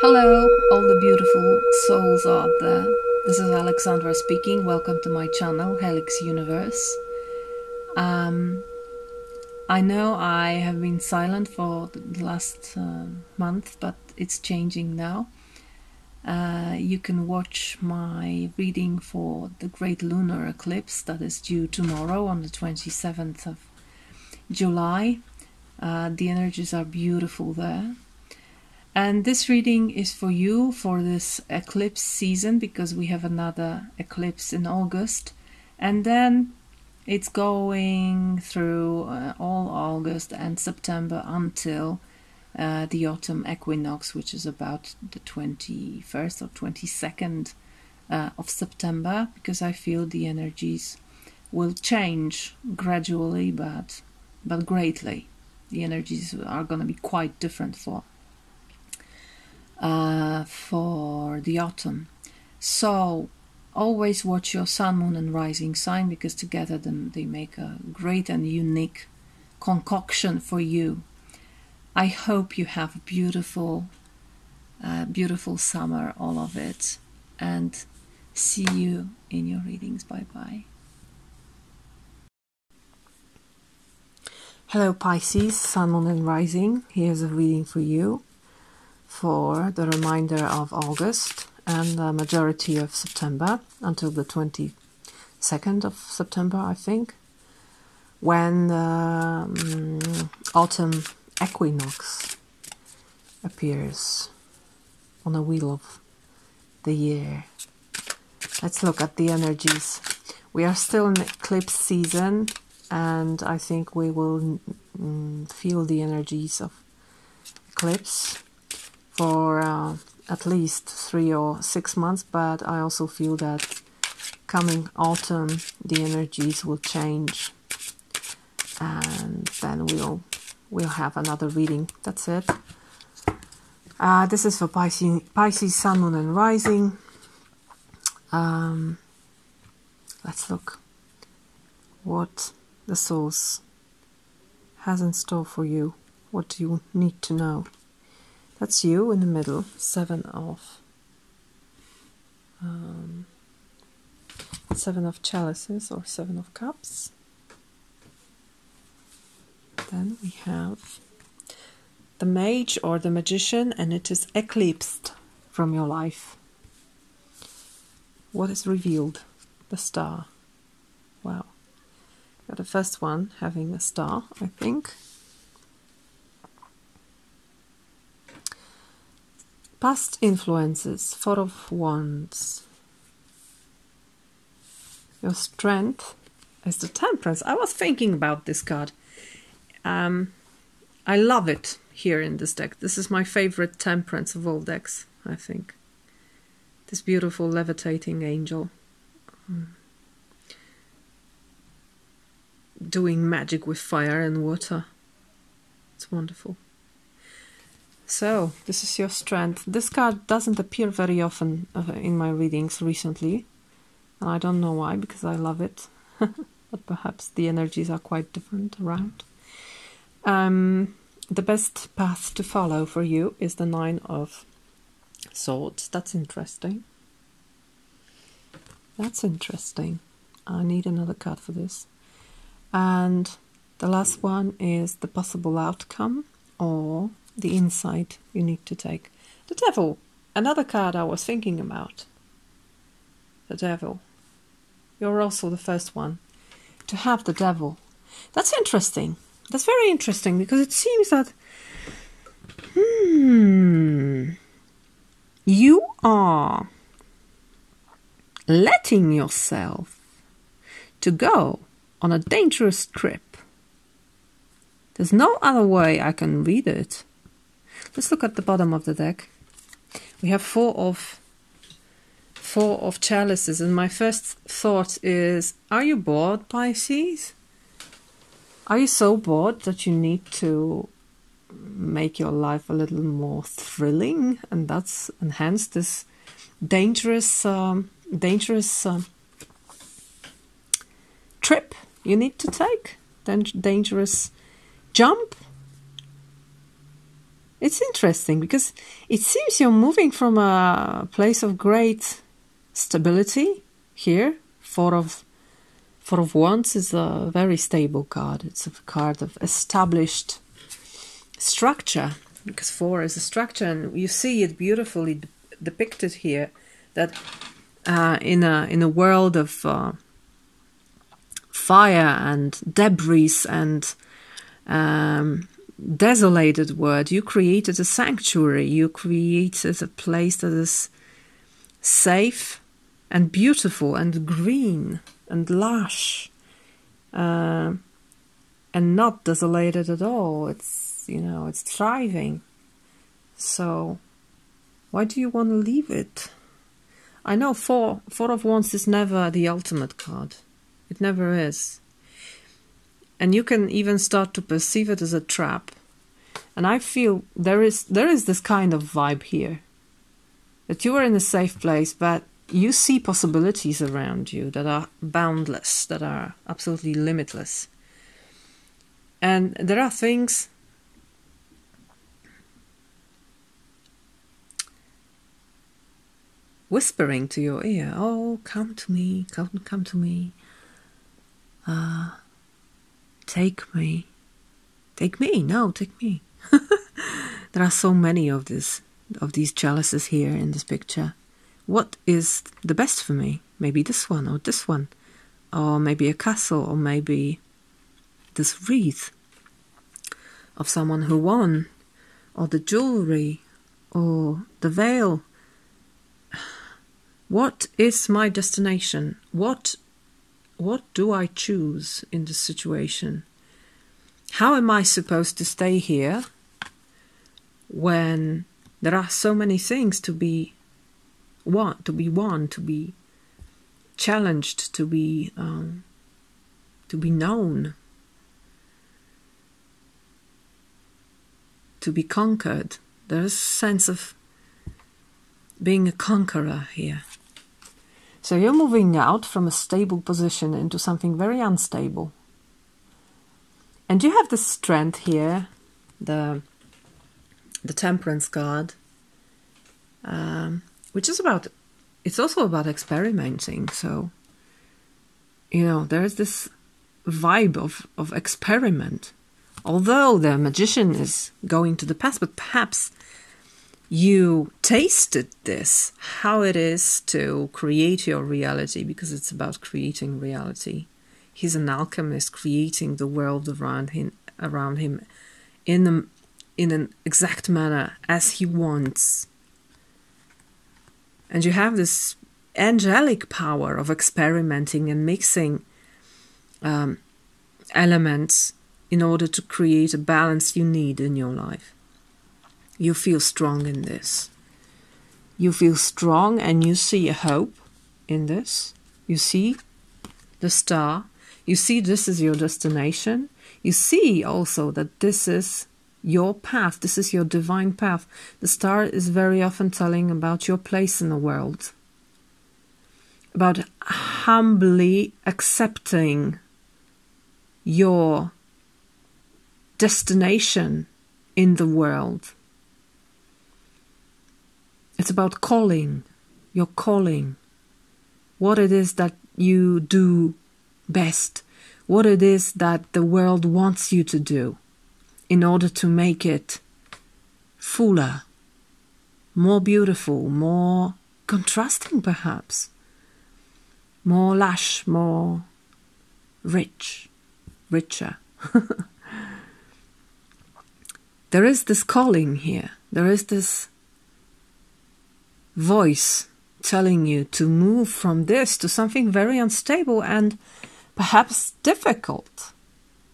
Hello, all the beautiful souls out there. This is Alexandra speaking. Welcome to my channel, Helix Universe. I know I have been silent for the last month, but it's changing now. You can watch my reading for the great lunar eclipse that is due tomorrow on the 27th of July. The energies are beautiful there. And this reading is for you for this eclipse season, because we have another eclipse in August. And then it's going through all August and September until the autumn equinox, which is about the 21st or 22nd of September, because I feel the energies will change gradually, but greatly. The energies are going to be quite different for the autumn. So always watch your sun, moon and rising sign, because together they make a great and unique concoction for you. I hope you have a beautiful summer, all of it, and see you in your readings. Bye bye. Hello Pisces, sun, moon and rising. Here's a reading for you for the remainder of August and the majority of September until the 22nd of September, I think, when the autumn equinox appears on the wheel of the year. Let's look at the energies. We are still in eclipse season, and I think we will feel the energies of eclipse for at least 3 or 6 months, but I also feel that coming autumn the energies will change, and then we'll have another reading. That's it. This is for Pisces, sun, moon and rising. Let's look what the source has in store for you. What do you need to know? That's you in the middle, seven of chalices or 7 of cups. Then we have the mage or the magician, and it is eclipsed from your life. What is revealed? The star. Wow. Got the first one having a star, I think. Past influences, 4 of Wands. Your strength is the Temperance. I was thinking about this card. I love it here in this deck. This is my favorite Temperance of all decks, I think. This beautiful levitating angel. Doing magic with fire and water. It's wonderful. So, this is your strength. This card doesn't appear very often in my readings recently. And I don't know why, because I love it. But perhaps the energies are quite different around. The best path to follow for you is the 9 of Swords. That's interesting. That's interesting. I need another card for this. And the last one is the possible outcome, or the insight you need to take. The Devil, another card I was thinking about. The Devil. You're also the first one to have the Devil. That's interesting. That's very interesting, because it seems that you are letting yourself to go on a dangerous trip. There's no other way I can read it. Let's look at the bottom of the deck. We have 4 of chalices, and my first thought is, are you bored, Pisces? Are you so bored that you need to make your life a little more thrilling, and hence this dangerous trip you need to take? Dangerous jump It's interesting because it seems you're moving from a place of great stability here. Four of Wands is a very stable card. It's a card of established structure, because 4 is a structure, and you see it beautifully depicted here, that in a world of fire and debris and desolated world, you created a sanctuary. You created a place that is safe and beautiful and green and lush, and not desolated at all. It's, you know, it's thriving. So why do you want to leave it? I know Four of Wands is never the ultimate card. It never is. And you can even start to perceive it as a trap. And I feel there is this kind of vibe here, that you are in a safe place, but you see possibilities around you that are boundless, that are absolutely limitless. And there are things whispering to your ear, oh, come to me, come to me. Take me. Take me, no, take me. There are so many of these chalices here in this picture. What is the best for me? Maybe this one, or this one, or maybe a castle, or maybe this wreath of someone who won, or the jewelry, or the veil. What is my destination? What do I choose in this situation? How am I supposed to stay here when there are so many things to be won, to be challenged, to be known, to be conquered? There's a sense of being a conqueror here. So you're moving out from a stable position into something very unstable. And you have the strength here, the Temperance card, which is it's also about experimenting. So, you know, there's this vibe of experiment. Although the Magician is going to the past, but perhaps you tasted this, how it is to create your reality, because it's about creating reality. He's an alchemist, creating the world around him in an exact manner as he wants. And you have this angelic power of experimenting and mixing elements in order to create a balance you need in your life. You feel strong in this. You feel strong, and you see a hope in this. You see the star. You see this is your destination. You see also that this is your path. This is your divine path. The star is very often telling about your place in the world, about humbly accepting your destination in the world. It's about calling, your calling, what it is that you do best, what it is that the world wants you to do in order to make it fuller, more beautiful, more contrasting perhaps, more lush, more richer. There is this calling here. There is this voice telling you to move from this to something very unstable and perhaps difficult.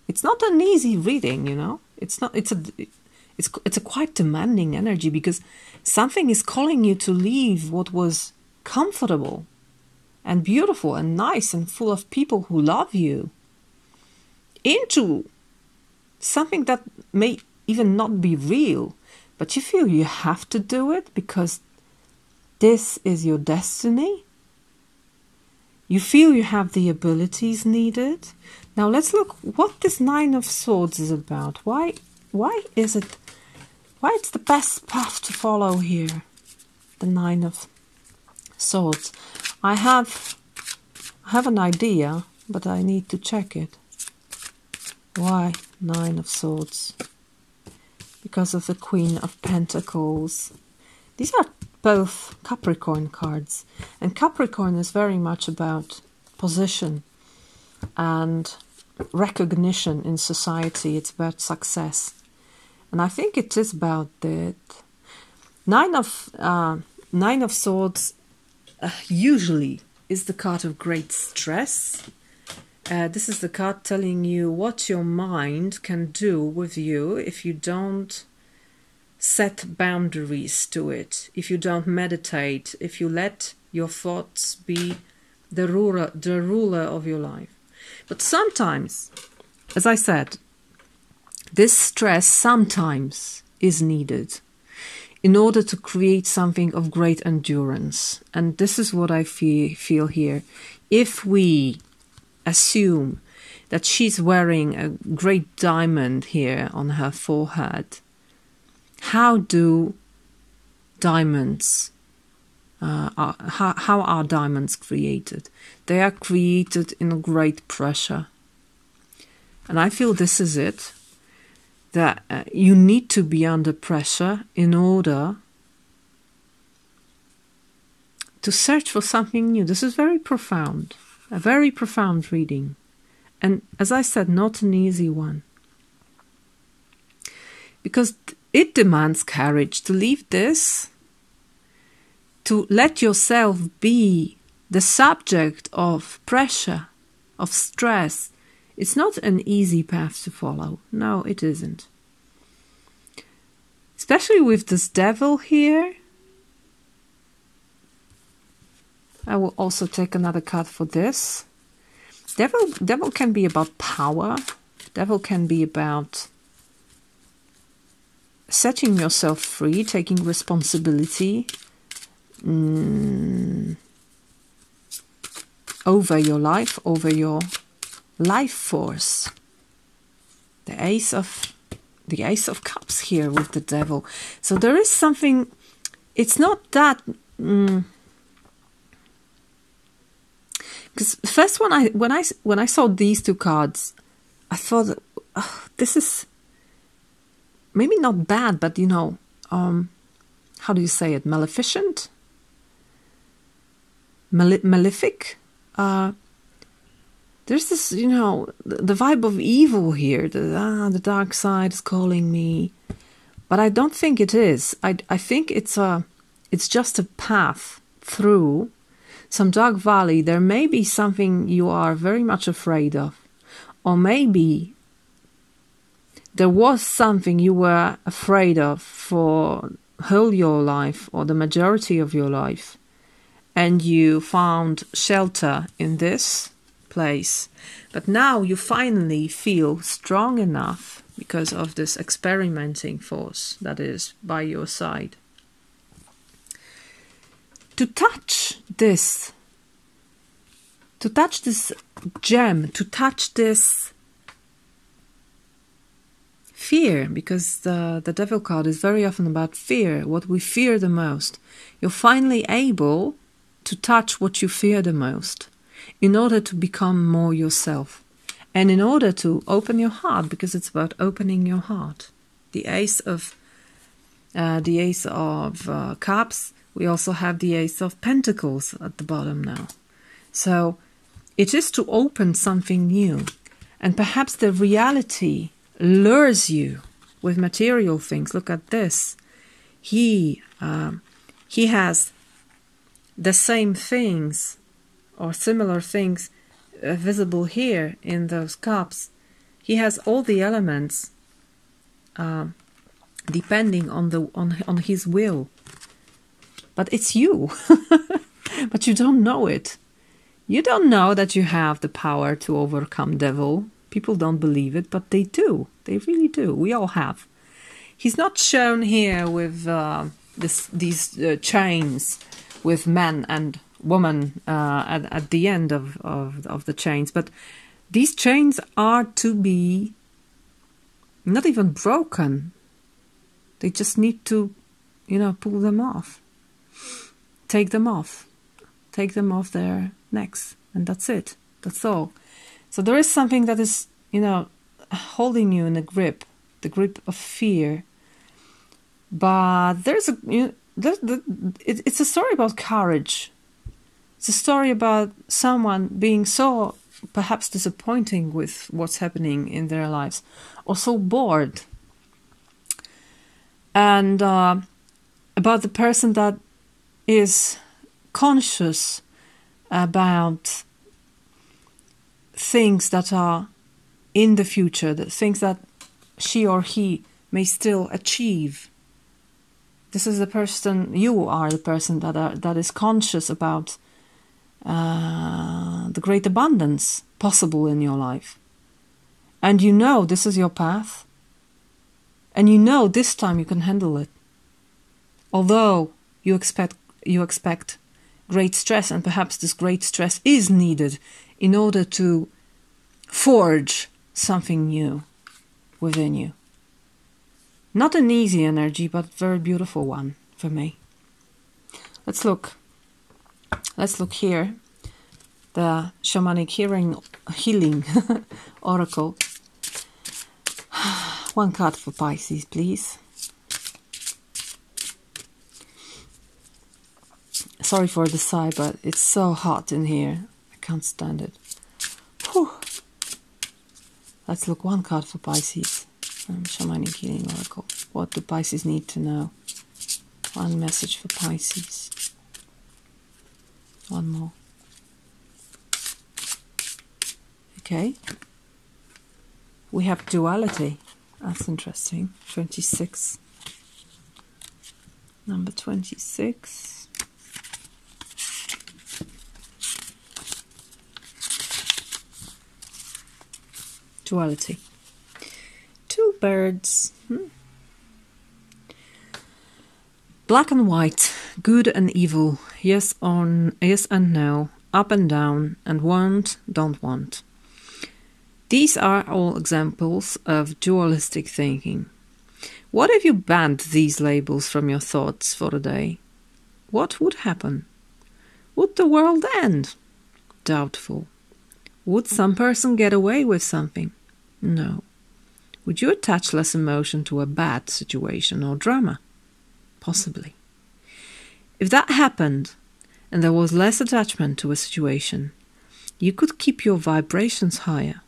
It's not an easy reading, you know. It's a quite demanding energy, because something is calling you to leave what was comfortable and beautiful and nice and full of people who love you into something that may even not be real, but you feel you have to do it because this is your destiny. You feel you have the abilities needed. Now let's look what this Nine of Swords is about. Why is it why it's the best path to follow here. The Nine of Swords. I have an idea, but I need to check it. Why Nine of Swords? Because of the Queen of Pentacles. These are both Capricorn cards, and Capricorn is very much about position and recognition in society. It's about success, and I think it is about that. Nine of Swords usually is the card of great stress. This is the card telling you what your mind can do with you if you don't set boundaries to it, if you don't meditate, if you let your thoughts be the ruler of your life. But sometimes, as I said, this stress sometimes is needed in order to create something of great endurance. And this is what I feel here. If we assume that she's wearing a great diamond here on her forehead, how do diamonds, how are diamonds created? They are created in great pressure. And I feel this is it, that you need to be under pressure in order to search for something new. This is very profound, a very profound reading. And as I said, not an easy one. Because it demands courage to leave this, to let yourself be the subject of pressure, of stress. It's not an easy path to follow. No, it isn't. Especially with this devil here. I will also take another card for this. Devil can be about power. Devil can be about setting yourself free, taking responsibility over your life, over your life force. The Ace of Cups here with the Devil. So there is something. It's not that. Because first, when I saw these two cards, I thought, oh, this is maybe not bad, but you know, how do you say it? Maleficent, malefic. There's this, you know, the vibe of evil here. The dark side is calling me, but I don't think it is. I think it's just a path through some dark valley. There may be something you are very much afraid of, or maybe there was something you were afraid of for whole your life or the majority of your life, and you found shelter in this place. But now you finally feel strong enough because of this experimenting force that is by your side to touch this gem, to touch this fear, because the Devil card is very often about fear, what we fear the most. You're finally able to touch what you fear the most in order to become more yourself, and in order to open your heart, because it's about opening your heart. The Ace of Cups. We also have the Ace of Pentacles at the bottom now. So it is to open something new, and perhaps the reality lures you with material things. Look at this. He has the same things or similar things visible here in those cups. He has all the elements depending on his will. But it's you. But you don't know it. You don't know that you have the power to overcome devil. People don't believe it, but they do. They really do. We all have. He's not shown here with these chains with men and woman at the end of the chains. But these chains are to be not even broken. They just need to, pull them off. Take them off. Take them off their necks. And that's it. That's all. So there is something that is, holding you in a grip. The grip of fear. But there's it's a story about courage. It's a story about someone being so perhaps disappointing with what's happening in their lives, or so bored. And about the person that is conscious about things that are in the future, the things that she or he may still achieve. This is the person, you are the person that is conscious about the great abundance possible in your life. And this is your path. And this time you can handle it. Although you expect great stress, and perhaps this great stress is needed in order to forge something new within you. Not an easy energy, but very beautiful one for me. Let's look here. The shamanic healing oracle. One card for Pisces, please. Sorry for the sigh, but it's so hot in here. I can't stand it. Whew. Let's look one card for Pisces. Shamanic healing oracle. What do Pisces need to know? One message for Pisces. One more. Okay. We have duality. That's interesting. 26. Number 26. Duality. Two birds. Black and white, good and evil, yes and no, up and down, and want, don't want. These are all examples of dualistic thinking. What if you banned these labels from your thoughts for a day? What would happen? Would the world end? Doubtful. Would some person get away with something? No. Would you attach less emotion to a bad situation or drama? Possibly. If that happened, and there was less attachment to a situation, you could keep your vibrations higher,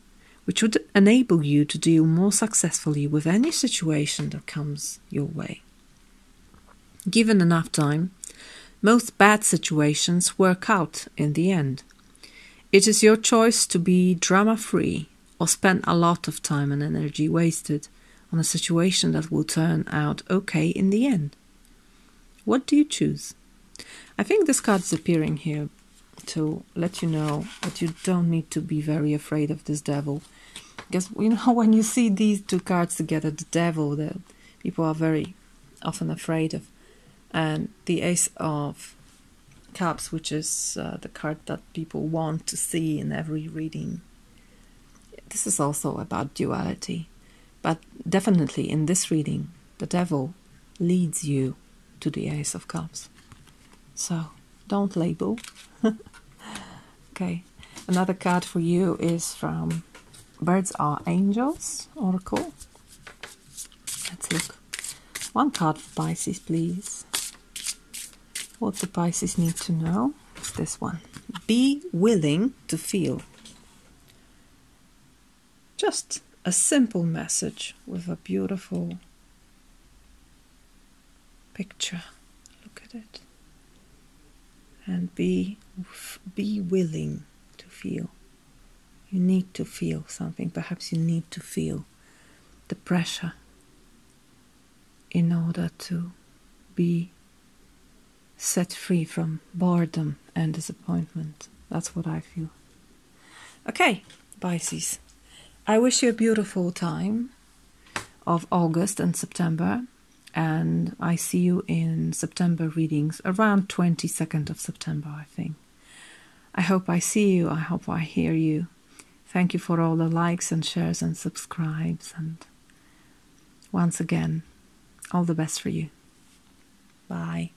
which would enable you to deal more successfully with any situation that comes your way. Given enough time, most bad situations work out in the end. It is your choice to be drama-free or spend a lot of time and energy wasted on a situation that will turn out okay in the end. What do you choose? I think this card is appearing here to let you know that you don't need to be very afraid of this devil. Because, when you see these two cards together, the devil, that people are very often afraid of, and the Ace of Cups, which is the card that people want to see in every reading. This is also about duality. But definitely in this reading, the devil leads you to the Ace of Cups. So, don't label. Okay, another card for you is from Birds Are Angels Oracle. Let's look. One card for Pisces, please. What do Pisces need to know? It's this one. Be willing to feel. Just a simple message with a beautiful picture. Look at it. And be willing to feel. You need to feel something. Perhaps you need to feel the pressure in order to be set free from boredom and disappointment. That's what I feel. Okay, Pisces. I wish you a beautiful time of August and September. And I see you in September readings around 22nd of September, I think. I hope I see you. I hope I hear you. Thank you for all the likes and shares and subscribes. And once again, All the best for you. Bye.